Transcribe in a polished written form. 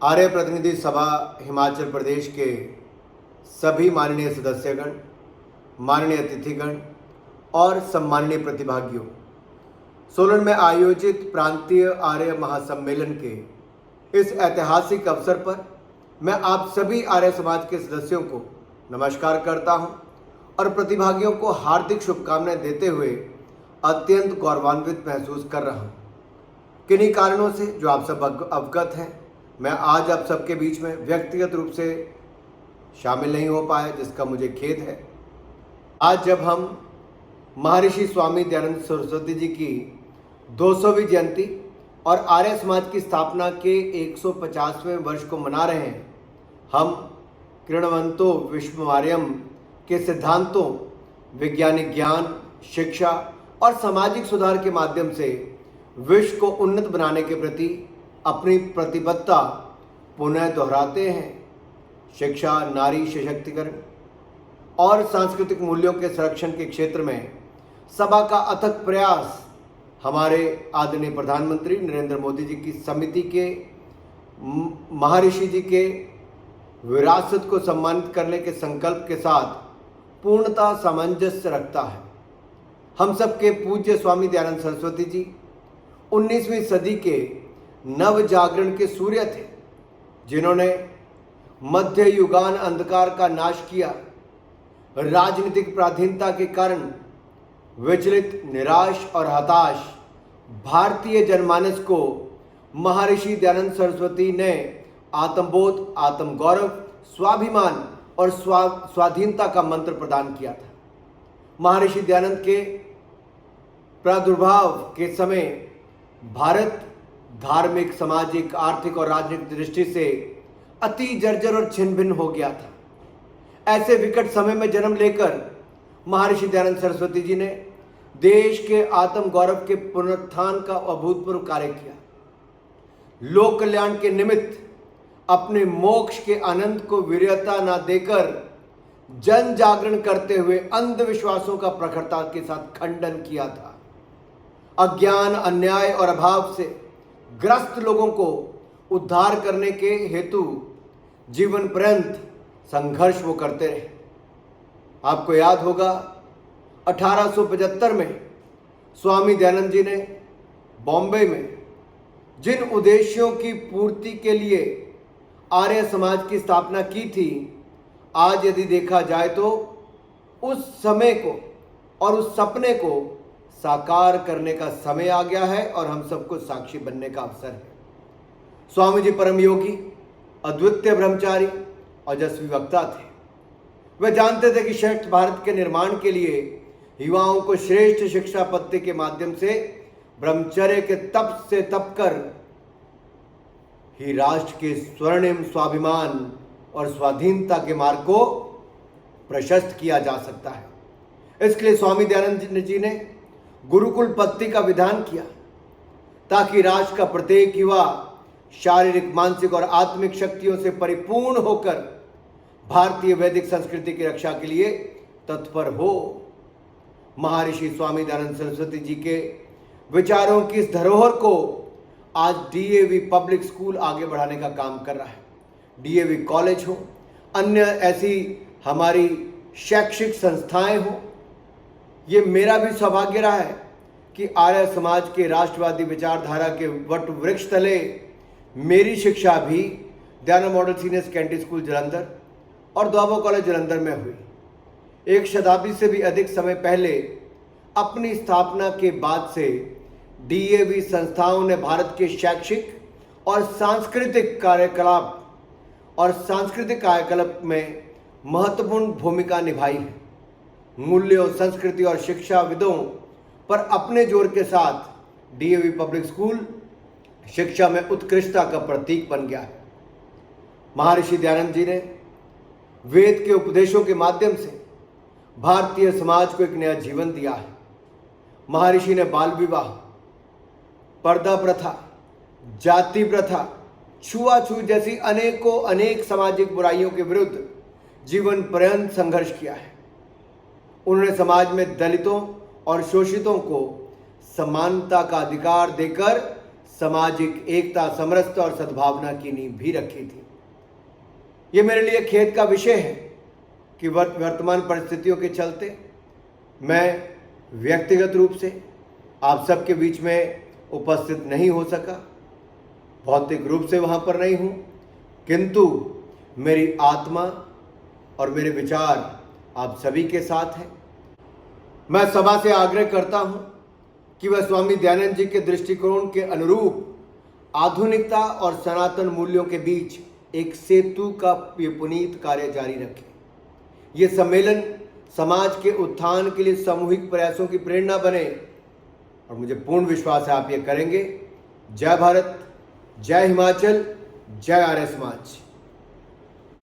आर्य प्रतिनिधि सभा हिमाचल प्रदेश के सभी माननीय सदस्यगण, माननीय अतिथिगण और सम्माननीय प्रतिभागियों, सोलन में आयोजित प्रांतीय आर्य महासम्मेलन के इस ऐतिहासिक अवसर पर मैं आप सभी आर्य समाज के सदस्यों को नमस्कार करता हूं और प्रतिभागियों को हार्दिक शुभकामनाएं देते हुए अत्यंत गौरवान्वित महसूस कर रहा हूं। किन्हीं कारणों से जो आप सब अवगत हैं, मैं आज आप सबके बीच में व्यक्तिगत रूप से शामिल नहीं हो पाया, जिसका मुझे खेद है। आज जब हम महर्षि स्वामी दयानंद सरस्वती जी की 200वीं जयंती और आर्य समाज की स्थापना के 150वें वर्ष को मना रहे हैं, हम कृणवंतो विश्वमार्यम के सिद्धांतों, वैज्ञानिक ज्ञान, शिक्षा और सामाजिक सुधार के माध्यम से विश्व को उन्नत बनाने के प्रति अपनी प्रतिबद्धता पुनः दोहराते हैं। शिक्षा, नारी सशक्तिकरण और सांस्कृतिक मूल्यों के संरक्षण के क्षेत्र में सभा का अथक प्रयास हमारे आदरणीय प्रधानमंत्री नरेंद्र मोदी जी की समिति के महर्षि जी के विरासत को सम्मानित करने के संकल्प के साथ पूर्णतः सामंजस्य रखता है। हम सबके पूज्य स्वामी दयानंद सरस्वती जी 19वीं सदी के नव जागरण के सूर्य थे, जिन्होंने मध्य युगान अंधकार का नाश किया। राजनीतिक पराधीनता के कारण विचलित, निराश और हताश भारतीय जनमानस को महर्षि दयानंद सरस्वती ने आत्मबोध, आत्मगौरव, स्वाभिमान और स्वाधीनता का मंत्र प्रदान किया था। महर्षि दयानंद के प्रादुर्भाव के समय भारत धार्मिक, सामाजिक, आर्थिक और राजनीतिक दृष्टि से अति जर्जर और छिन्न भिन्न हो गया था। ऐसे विकट समय में जन्म लेकर महर्षि दयानंद सरस्वती जी ने देश के आत्म गौरव के पुनरुत्थान का अभूतपूर्व कार्य किया। लोक कल्याण के निमित्त अपने मोक्ष के आनंद को वीर्यता न देकर जन जागरण करते हुए अंधविश्वासों का प्रखरता के साथ खंडन किया था। अज्ञान, अन्याय और अभाव से ग्रस्त लोगों को उद्धार करने के हेतु जीवन पर्यंत संघर्ष वो करते रहे। आपको याद होगा 1875 में स्वामी दयानंद जी ने बॉम्बे में जिन उद्देश्यों की पूर्ति के लिए आर्य समाज की स्थापना की थी, आज यदि देखा जाए तो उस समय को और उस सपने को साकार करने का समय आ गया है और हम सबको साक्षी बनने का अवसर है। स्वामी जी परम योगी, अद्वितीय ब्रह्मचारी और यशस्वी वक्ता थे। वे जानते थे कि श्रेष्ठ भारत के निर्माण के लिए युवाओं को श्रेष्ठ शिक्षा पद्धति के माध्यम से ब्रह्मचर्य के तप से तप कर ही राष्ट्र के स्वर्णिम स्वाभिमान और स्वाधीनता के मार्ग को प्रशस्त किया जा सकता है। इसके लिए स्वामी दयानंद जी ने गुरुकुल पद्धति का विधान किया, ताकि राष्ट्र का प्रत्येक युवा शारीरिक, मानसिक और आत्मिक शक्तियों से परिपूर्ण होकर भारतीय वैदिक संस्कृति की रक्षा के लिए तत्पर हो। महर्षि स्वामी दयानंद सरस्वती जी के विचारों की इस धरोहर को आज डीएवी पब्लिक स्कूल आगे बढ़ाने का काम कर रहा है। डीएवी कॉलेज हो, अन्य ऐसी हमारी शैक्षिक संस्थाएं हो। ये मेरा भी सौभाग्य रहा है कि आर्य समाज के राष्ट्रवादी विचारधारा के वट वृक्ष तले मेरी शिक्षा भी Dayanand model senior secondary school Jalandhar और द्वाबा कॉलेज जालंधर में हुई। 1 शताब्दी से भी अधिक समय पहले अपनी स्थापना के बाद से डीएवी संस्थाओं ने भारत के शैक्षिक और सांस्कृतिक कार्यकलाप में महत्वपूर्ण भूमिका निभाई है। मूल्यों, संस्कृति और शिक्षाविदों पर अपने जोर के साथ डीएवी पब्लिक स्कूल शिक्षा में उत्कृष्टता का प्रतीक बन गया है। महर्षि दयानंद जी ने वेद के उपदेशों के माध्यम से भारतीय समाज को एक नया जीवन दिया है। महर्षि ने बाल विवाह, पर्दा प्रथा, जाति प्रथा, छुआछूत जैसी अनेक सामाजिक बुराइयों के विरुद्ध जीवन पर्यंत संघर्ष किया है। उन्होंने समाज में दलितों और शोषितों को समानता का अधिकार देकर सामाजिक एकता, समरसता और सद्भावना की नींव भी रखी थी। ये मेरे लिए खेद का विषय है कि वर्तमान परिस्थितियों के चलते मैं व्यक्तिगत रूप से आप सबके बीच में उपस्थित नहीं हो सका, भौतिक रूप से वहाँ पर नहीं हूँ, किंतु मेरी आत्मा और मेरे विचार आप सभी के साथ हैं। मैं सभा से आग्रह करता हूँ कि वह स्वामी दयानंद जी के दृष्टिकोण के अनुरूप आधुनिकता और सनातन मूल्यों के बीच एक सेतु का ये पुनीत कार्य जारी रखें। ये सम्मेलन समाज के उत्थान के लिए सामूहिक प्रयासों की प्रेरणा बने और मुझे पूर्ण विश्वास है आप ये करेंगे। जय भारत, जय हिमाचल, जय आर्य समाज।